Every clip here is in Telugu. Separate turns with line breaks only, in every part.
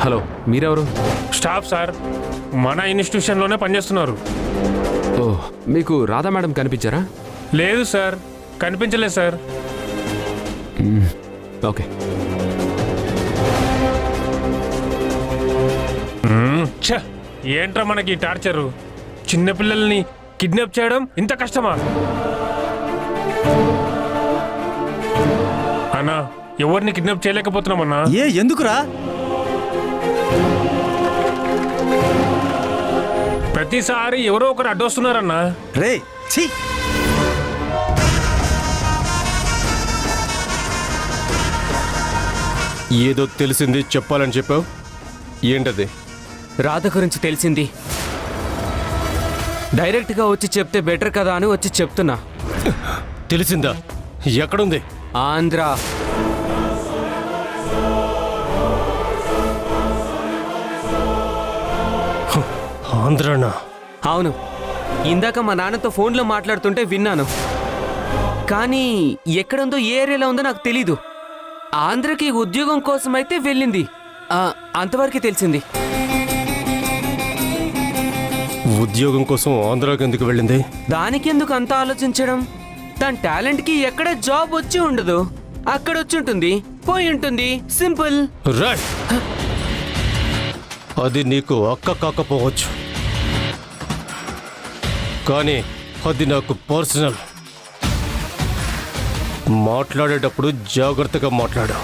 హలో, మీరెవరు?
స్టాఫ్ సార్, మన ఇన్స్టిట్యూషన్లోనే పనిచేస్తున్నారు.
ఓ, మీకు రాధా మేడం కనిపించారా?
లేదు సార్, కనిపించలేదు సార్.
ఓకే.
ఏంట్రా మనకి టార్చరు? చిన్నపిల్లల్ని కిడ్నాప్ చేయడం ఇంత కష్టమా? అన్నా, ఎవరిని కిడ్నాప్ చేయలేకపోతున్నామన్నా.
ఎందుకురా?
ప్రతిసారి ఎవరో ఒకరు అడ్డొస్తున్నారన్నా.
రే ఛీ,
ఏదో తెలిసింది చెప్పాలని చెప్పావు, ఏంటది?
రాధ గురించి తెలిసింది. డైరెక్ట్గా వచ్చి చెప్తే బెటర్ కదా అని వచ్చి చెప్తున్నా.
తెలిసిందా? ఎక్కడుంది?
ఆంధ్ర.
ఆంధ్రానా?
అవును, ఇందాక మా నాన్నతో ఫోన్లో మాట్లాడుతుంటే విన్నాను. కానీ ఎక్కడుందో, ఏ ఏరియాలో ఉందో నాకు తెలీదు. ఆంధ్రకి ఉద్యోగం కోసమైతే వెళ్ళింది, అంతవరకు తెలిసింది.
ఉద్యోగం కోసం ఆంధ్రాకి ఎందుకు వెళ్ళింది?
దానికి ఎందుకు అంత ఆలోచించడం? తన టాలెంట్కి ఎక్కడ జాబ్ వచ్చి ఉండదు, అక్కడ వచ్చి ఉంటుంది, పోయి ఉంటుంది, సింపుల్.
రైట్. అది నీకు అక్క కాకపోవచ్చు, కానీ అది నాకు పర్సనల్. మాట్లాడేటప్పుడు జాగ్రత్తగా మాట్లాడు.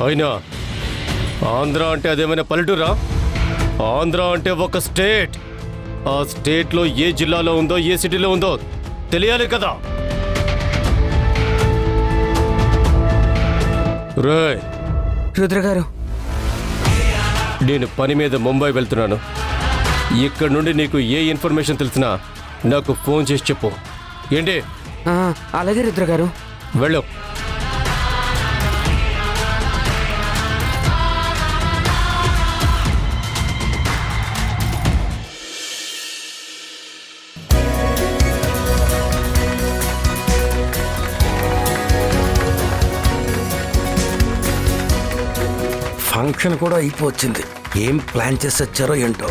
అయినా ఆంధ్ర అంటే అదేమైనా పల్లెటూరా? ఆంధ్ర అంటే ఒక స్టేట్. ఆ స్టేట్లో ఏ జిల్లాలో ఉందో, ఏ సిటీలో ఉందో తెలియాలి కదా. రేయ్
రుద్రగారు,
నేను పని మీద ముంబై వెళ్తున్నాను. ఇక్కడ నుండి నీకు ఏ ఇన్ఫర్మేషన్ తెలిసినా నాకు ఫోన్ చేసి చెప్పు. ఏంటి?
అలాగే రుద్రగారు.
వెళ్ళు.
ఫంక్షన్ కూడా అయిపోవచ్చింది. ఏం ప్లాన్ చేసి వచ్చారో ఏంటో.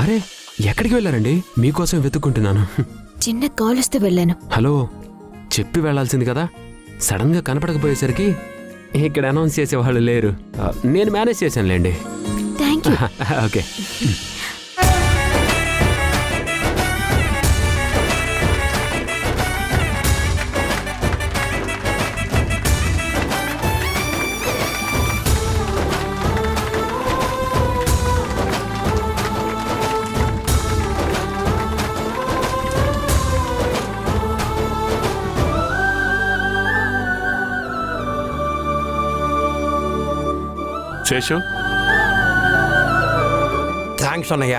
అరే, ఎక్కడికి వెళ్ళారండి? మీకోసం వెతుక్కుంటున్నాను.
చిన్న కాల్ వస్తే వెళ్ళాను.
హలో, చెప్పి వెళ్లాల్సింది కదా. సడన్ గా కనపడకపోయేసరికి ఇక్కడ అనౌన్స్ చేసేవాళ్ళు లేరు. నేను మేనేజ్ చేశానులేండి.
Thank you.
Okay.
Seshu,
thanks అన్నయ్య.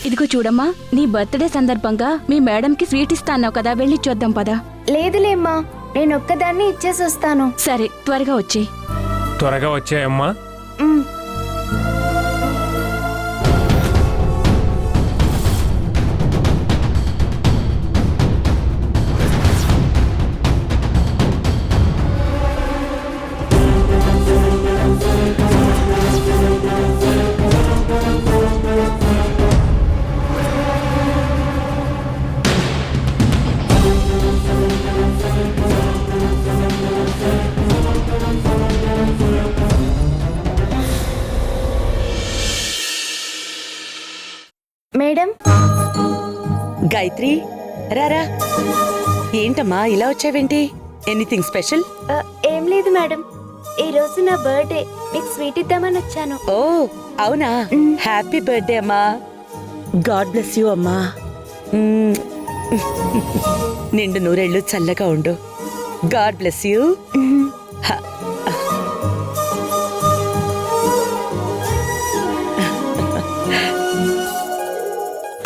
ఇదిగో చూడమ్మా, నీ బర్త్డే సందర్భంగా మీ మేడంకి స్వీట్ ఇస్తా అన్నావు కదా, వెళ్ళి చూద్దాం పదా.
లేదులేమ్మా, నేను ఒక్కదాన్ని ఇచ్చేసి వస్తాను.
సరే, త్వరగా వచ్చేయ్.
త్వరగా వచ్చాయమ్మా.
మేడం.
గాయత్రి, రారా. ఏంటమ్మా ఇలా వచ్చావేంటి? Anything special?
ఏం లేదు మేడం, ఈ రోజు నా బర్త్డే, మీకు స్వీట్ ఇద్దామని వచ్చాను.
ఓ అవునా, హ్యాపీ బర్త్డే అమ్మా. గాడ్ బ్లెస్ యూ అమ్మా. నిండు నూరేళ్ళు చల్లగా ఉండు. God bless you.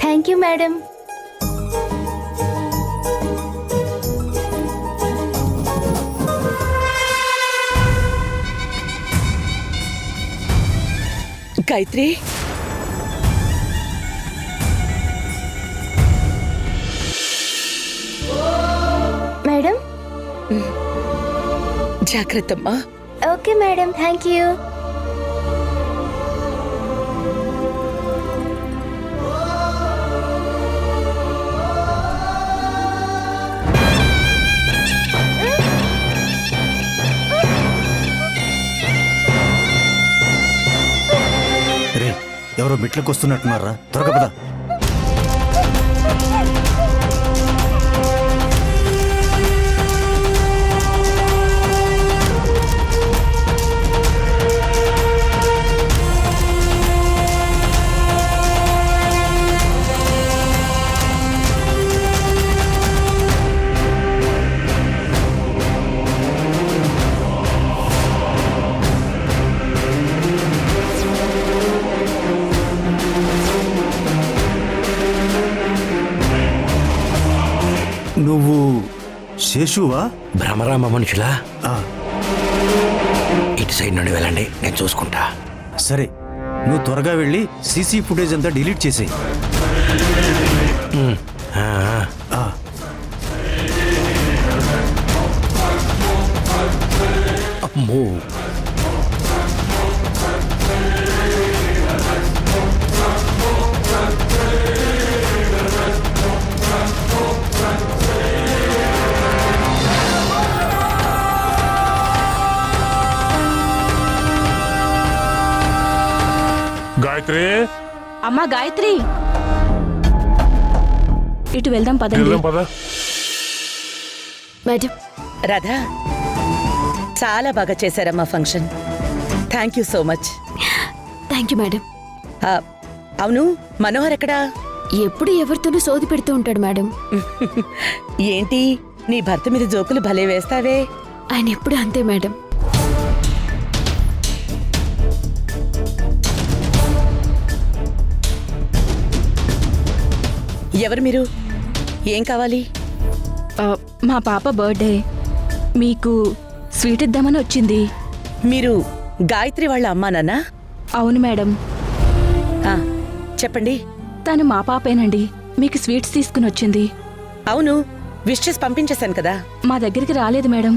Thank you madam.
Gayatri,
madam.
జాగ్రత్తమ్మా.
Okay madam, thank you.
రే, ఎవరో మెట్లకు వస్తున్నట్టున్నారా? త్వరగా పద. నువ్వు శేషువా?
భ్రమరామ మనుషులా?
ఆ,
ఇటు సైడ్ నుండి వెళ్ళండి, నేను చూసుకుంటా.
సరే, నువ్వు త్వరగా వెళ్ళి సీసీ ఫుటేజ్ అంతా డిలీట్ చేసేయి.
ఆ,
ఆ,
అమ్మో,
గాయత్రి,
అమ్మా గాయత్రి, ఇటు వెళ్దాం పదండి.
వెళ్దాం పద.
మేడం,
రాధా, చాలా బాగా చేశారమ్మా function. Thank you so much.
Thank you madam.
అవును, మనోహర్ ఎక్కడా?
ఎప్పుడు ఎవరితోనూ సోది పెడుతూ ఉంటాడు మేడం.
ఏంటి, నీ భర్త మీద జోకులు భలే వేస్తావే.
ఆయన ఎప్పుడు అంతే మేడం.
ఎవరు మీరు? ఏం కావాలి?
మా పాప బర్త్డే, మీకు స్వీట్ ఇద్దామని వచ్చింది.
మీరు గాయత్రి వాళ్ళ అమ్మానన్నా?
అవును మేడం,
చెప్పండి.
తను మా పాపేనండి. మీకు స్వీట్స్ తీసుకుని వచ్చింది.
అవును, విష్ చేసి పంపించేశాను కదా.
మా దగ్గరికి రాలేదు మేడం.